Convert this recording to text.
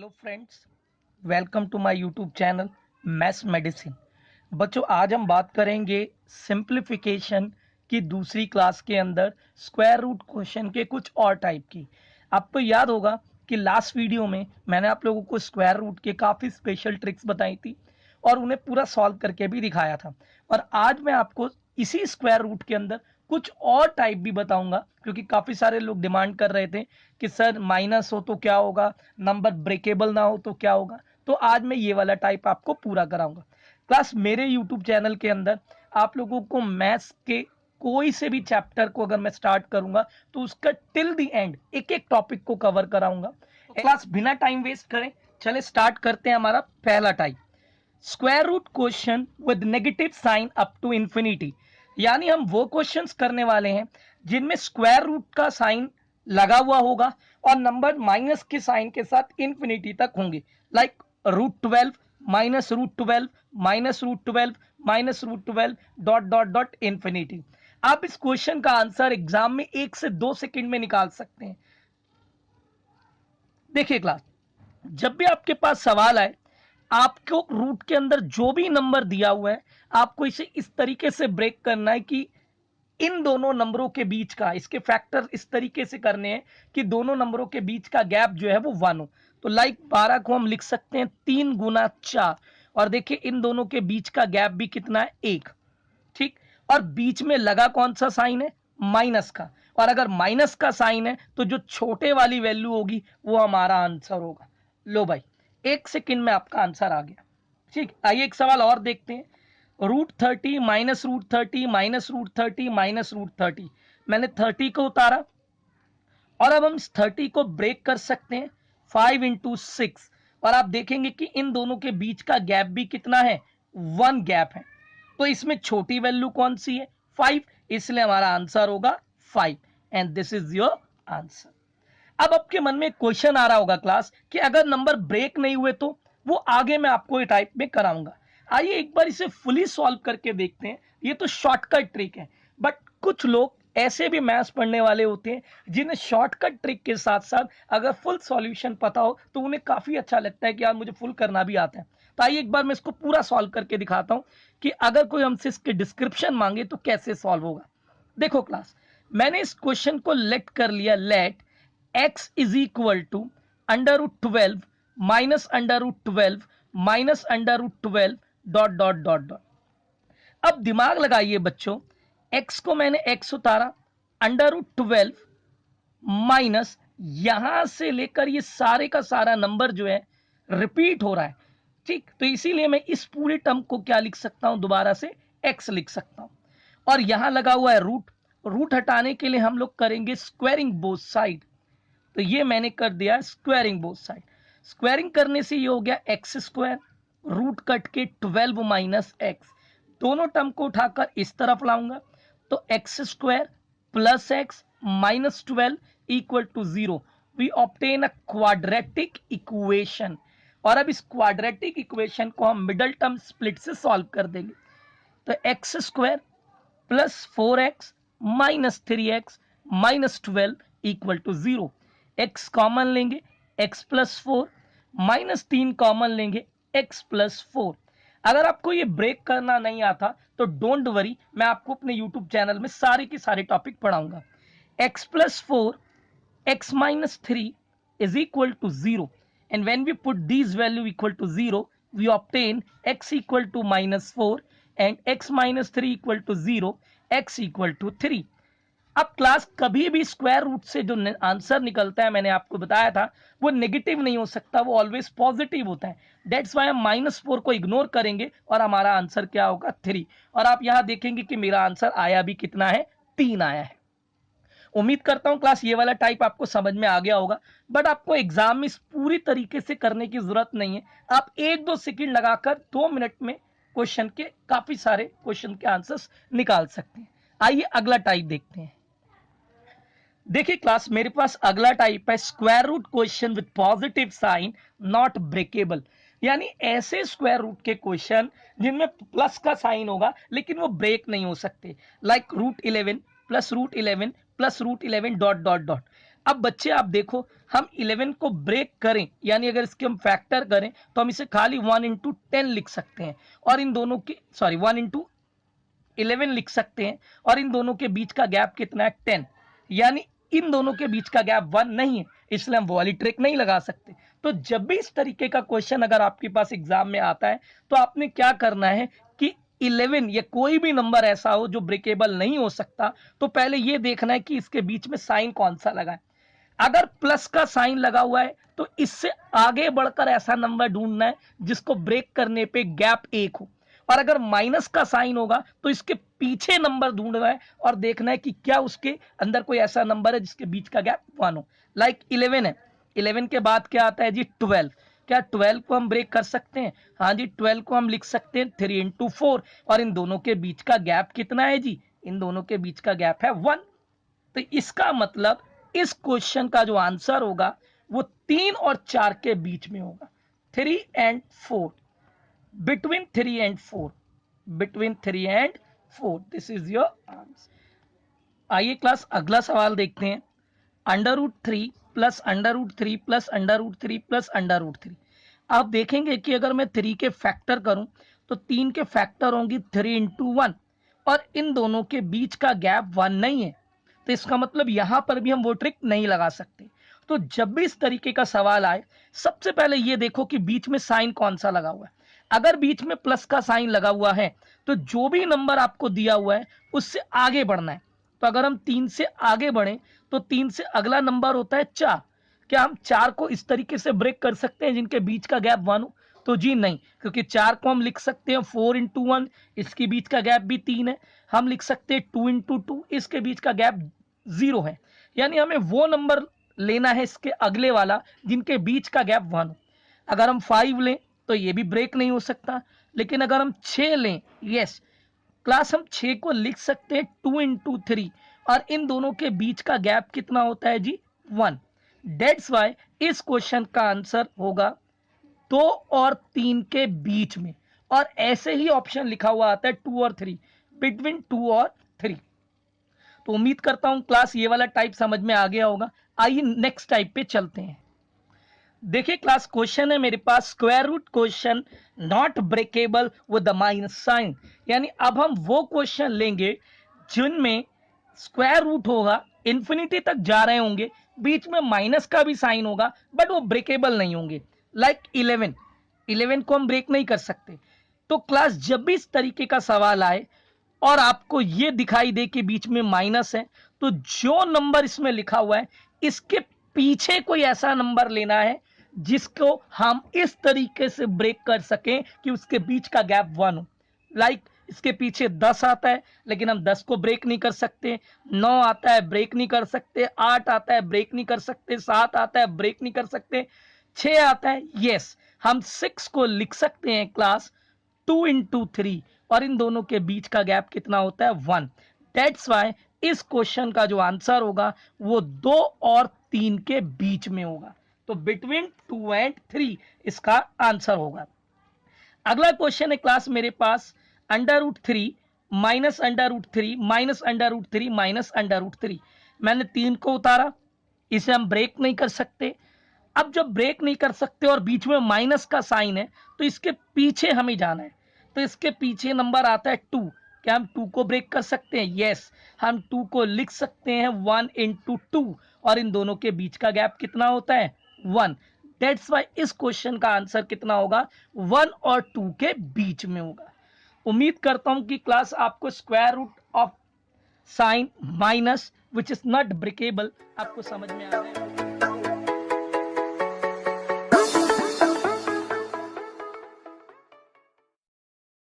Hello friends, welcome to my YouTube channel Maths Medicine. बच्चों, आज हम बात करेंगे सिंप्लीफिकेशन की दूसरी क्लास के अंदर स्क्वायर रूट क्वेश्चन के कुछ और टाइप की। आपको याद होगा कि लास्ट वीडियो में मैंने आप लोगों को स्क्वायर रूट के काफ़ी स्पेशल ट्रिक्स बताई थी और उन्हें पूरा सॉल्व करके भी दिखाया था। और आज मैं आपको इसी स्क्वायर रूट के अंदर कुछ और टाइप भी बताऊंगा, क्योंकि काफ़ी सारे लोग डिमांड कर रहे थे कि सर माइनस हो तो क्या होगा, नंबर ब्रेकेबल ना हो तो क्या होगा। तो आज मैं ये वाला टाइप आपको पूरा कराऊंगा। क्लास मेरे यूट्यूब चैनल के अंदर आप लोगों को मैथ्स के कोई से भी चैप्टर को अगर मैं स्टार्ट करूंगा तो उसका टिल द एंड एक एक टॉपिक को कवर कराऊंगा। क्लास बिना टाइम वेस्ट करें चले स्टार्ट करते हैं। हमारा पहला type square root question with negative sign up to infinity, यानी हम वो क्वेश्चंस करने वाले हैं जिनमें स्क्वायर रूट का साइन लगा हुआ होगा और नंबर माइनस के साइन के साथ इंफिनिटी तक होंगे। Like √12 -√12 -√12 -√12 dot dot dot infinity. आप इस क्वेश्चन का आंसर एग्जाम में 1 से 2 सेकंड में निकाल सकते हैं। देखिए क्लास, जब भी आपके पास सवाल आए, आपको रूट के अंदर जो भी नंबर दिया हुआ है आपको इसे इस तरीके से ब्रेक करना है कि इन दोनों नंबरों के बीच का, इसके फैक्टर इस तरीके से करने हैं कि दोनों नंबरों के बीच का गैप जो है वो 1 हो। तो लाइक 12 को हम लिख सकते हैं 3 गुना 4, और देखिए इन दोनों के बीच का गैप भी कितना है, 1। ठीक, और बीच में लगा कौन सा साइन है, माइनस का। और अगर माइनस का साइन है तो जो छोटे वाली वैल्यू होगी वो हमारा आंसर होगा। लो भाई, 1 सेकंड में आपका आंसर आ गया। ठीक, आइए एक सवाल और देखते हैं। √30 -√30 -√30 -√30, मैंने 30 को उतारा और अब हम 30 को ब्रेक कर सकते हैं 5 × 6, और आप देखेंगे कि इन दोनों के बीच का गैप भी कितना है, 1 गैप है। तो इसमें छोटी वैल्यू कौन सी है, 5, इसलिए हमारा आंसर होगा 5 and this is your answer. अब आपके मन में क्वेश्चन आ रहा होगा क्लास कि अगर नंबर ब्रेक नहीं हुए तो वो आगे मैं आपको ये टाइप में कराऊंगा। आइए एक बार इसे फुली सॉल्व करके देखते हैं। ये तो शॉर्टकट ट्रिक है, बट कुछ लोग ऐसे भी मैथ्स पढ़ने वाले होते हैं जिन्हें शॉर्टकट ट्रिक के साथ साथ अगर फुल सॉल्यूशन पता हो तो उन्हें काफी अच्छा लगता है कि यार मुझे फुल करना भी आता है। तो आइए एक बार मैं इसको पूरा सॉल्व करके दिखाता हूं कि अगर कोई हमसे इसके डिस्क्रिप्शन मांगे तो कैसे सॉल्व होगा। देखो क्लास, मैंने इस क्वेश्चन को लेट कर लिया, let x is equal to √12 minus √12 minus √12 dot dot dot dot. अब दिमाग लगाइए बच्चों, x को मैंने x उतारा, √12 माइनस यहां से लेकर ये सारे का सारा नंबर जो है रिपीट हो रहा है। ठीक, तो इसीलिए मैं इस पूरे टर्म को क्या लिख सकता हूं, दोबारा से x लिख सकता हूं। और यहां लगा हुआ है रूट, रूट हटाने के लिए हम लोग करेंगे स्क्वायरिंग बोथ साइड। तो ये मैंने कर दिया स्क्वायरिंग बोथ साइड। स्क्वायरिंग करने से ये हो गया x², रूट कट के 12 माइनस x, दोनों टर्म को उठाकर इस तरफ लाऊंगा तो x² plus x minus 12 equal to 0। We obtain a quadratic equation. और अब इस क्वाड्रेटिक इक्वेशन को हम मिडल टर्म स्प्लिट से सॉल्व कर देंगे। तो x² plus 4x minus 3x minus 12 equal to 0। x common लेंगे, x प्लस 4 माइनस 3 कॉमन लेंगे, x प्लस 4। अगर आपको ये ब्रेक करना नहीं आता तो डोंट वरी, मैं आपको अपने यूट्यूब चैनल में सारे के सारे टॉपिक पढ़ाऊंगा। x plus 4 x minus 3 is equal to 0, and when we put these value equal to 0 we obtain x equal to minus 4 and x minus 3 equal to 0, x equal to 3। अब class कभी भी square root से जो answer निकलता है, मैंने आपको बताया था, वो नेगेटिव नहीं हो सकता, वो ऑलवेज पॉजिटिव होता है। दैट्स वाई हम -4 को इग्नोर करेंगे और हमारा आंसर क्या होगा, 3। और आप यहां देखेंगे कि मेरा आंसर आया भी कितना है, 3 आया है। उम्मीद करता हूं क्लास ये वाला टाइप आपको समझ में आ गया होगा, बट आपको एग्जाम में इस पूरी तरीके से करने की जरूरत नहीं है। आप 1-2 सेकंड लगाकर 2 मिनट में क्वेश्चन के काफी सारे क्वेश्चन के आंसर्स निकाल सकते हैं। आइए अगला टाइप देखते हैं। देखिए क्लास, मेरे पास अगला टाइप है square root question with positive sign not breakable, यानी ऐसे स्क्वायर रूट के क्वेश्चन जिनमें प्लस का साइन होगा लेकिन वो ब्रेक नहीं हो सकते। Like √11 plus √11 plus √11 dot dot dot. अब बच्चे आप देखो, हम 11 को ब्रेक करें, यानी अगर इसके हम फैक्टर करें तो हम इसे खाली 1 इंटू 10 लिख सकते हैं, और इन दोनों के 1 इंटू 11 लिख सकते हैं, और इन दोनों के बीच का गैप कितना है 10, यानी इन दोनों के बीच का गैप 1 नहीं है, इसलिए हम वो वाली ट्रिक नहीं लगा सकते। तो जब भी इस तरीके का क्वेश्चन अगर आपके पास एग्जाम में आता है तो आपने क्या करना है कि 11 या कोई भी नंबर ऐसा हो जो ब्रेकेबल नहीं हो सकता, तो पहले ये देखना है कि इसके बीच में साइन कौन सा लगा है। अगर प्लस का साइन लगा हुआ है तो इससे आगे बढ़कर ऐसा नंबर ढूंढना है जिसको ब्रेक करने पे गैप 1 हो, और अगर माइनस का साइन होगा तो इसके पीछे नंबर ढूंढना है और देखना है कि क्या उसके अंदर कोई ऐसा नंबर है जिसके बीच का गैप 1 हो। लाइक 11 है, 11 के बाद क्या आता है जी 12, क्या 12 को हम ब्रेक कर सकते हैं? हाँ जी, 12 को हम लिख सकते हैं 3 इंटू 4, और इन दोनों के बीच का गैप कितना है जी? इन दोनों के बीच का गैप है 1। तो इसका मतलब इस क्वेश्चन का जो आंसर होगा वो 3 और 4 के बीच में होगा, 3 and 4, between 3 and 4, between 3 and 4, this is your answer. आइए क्लास अगला सवाल देखते हैं। √3 प्लस √3 प्लस √3 प्लस √3। आप देखेंगे कि अगर मैं 3 के फैक्टर करूं तो 3 के फैक्टर होंगी 3 इंटू 1, और इन दोनों के बीच का गैप 1 नहीं है, तो इसका मतलब यहां पर भी हम वो ट्रिक नहीं लगा सकते। तो जब भी इस तरीके का सवाल आए, सबसे पहले ये देखो कि बीच में साइन कौन सा लगा हुआ है। अगर बीच में प्लस का साइन लगा हुआ है तो जो भी नंबर आपको दिया हुआ है उससे आगे बढ़ना है। तो अगर हम 3 से आगे बढ़ें तो 3 से अगला नंबर होता है 4। क्या हम 4 को इस तरीके से ब्रेक कर सकते हैं जिनके बीच का गैप 1 हो? तो जी नहीं, क्योंकि 4 को हम लिख सकते हैं 4 इंटू 1, इसके बीच का गैप भी 3 है। हम लिख सकते हैं 2 इंटू 2, इसके बीच का गैप 0 है। यानी हमें वो नंबर लेना है इसके अगले वाला जिनके बीच का गैप 1 हो। अगर हम 5 लें तो ये भी ब्रेक नहीं हो सकता, लेकिन अगर हम 6 लें, यस क्लास, हम 6 को लिख सकते हैं 2 इंटू 3, और इन दोनों के बीच का गैप कितना होता है जी 1। डेट्स वाई इस क्वेश्चन का आंसर होगा 2 और 3 के बीच में, और ऐसे ही ऑप्शन लिखा हुआ आता है 2 और 3, बिटवीन 2 और 3। तो उम्मीद करता हूं क्लास ये वाला टाइप समझ में आ गया होगा। आइए नेक्स्ट टाइप पे चलते हैं। देखिए क्लास, क्वेश्चन है मेरे पास square root question not breakable with the minus sign, यानी अब हम वो क्वेश्चन लेंगे जिनमें स्क्वायर रूट होगा, इंफिनिटी तक जा रहे होंगे, बीच में माइनस का भी साइन होगा, बट वो ब्रेकेबल नहीं होंगे। लाइक 11 को हम ब्रेक नहीं कर सकते। तो क्लास जब भी इस तरीके का सवाल आए और आपको ये दिखाई दे कि बीच में माइनस है, तो जो नंबर इसमें लिखा हुआ है इसके पीछे कोई ऐसा नंबर लेना है जिसको हम इस तरीके से ब्रेक कर सकें कि उसके बीच का गैप 1 हो। लाइक इसके पीछे 10 आता है लेकिन हम 10 को ब्रेक नहीं कर सकते, 9 आता है ब्रेक नहीं कर सकते, 8 आता है ब्रेक नहीं कर सकते, 7 आता है ब्रेक नहीं कर सकते, 6 आता है, यस हम 6 को लिख सकते हैं क्लास 2 इंटू 3, और इन दोनों के बीच का गैप कितना होता है 1। दैट्स वाई इस क्वेश्चन का जो आंसर होगा वो 2 और 3 के बीच में होगा, तो बिटवीन 2 एंड 3 इसका आंसर होगा। अगला क्वेश्चन है क्लास मेरे पास √3 माइनस √3 माइनस √3 माइनस √3। मैंने 3 को उतारा, इसे हम ब्रेक नहीं कर सकते। अब जब ब्रेक नहीं कर सकते और बीच में माइनस का साइन है तो इसके पीछे हमें जाना है, तो इसके पीछे नंबर आता है 2। क्या हम 2 को ब्रेक कर सकते हैं? यस, हम 2 को लिख सकते हैं 1 इंटू 2, और इन दोनों के बीच का गैप कितना होता है 1। दैट्स वाई इस क्वेश्चन का आंसर कितना होगा 1 और 2 के बीच में होगा। उम्मीद करता हूं कि क्लास आपको square root of sign minus which is not breakable आपको समझ में आ गया।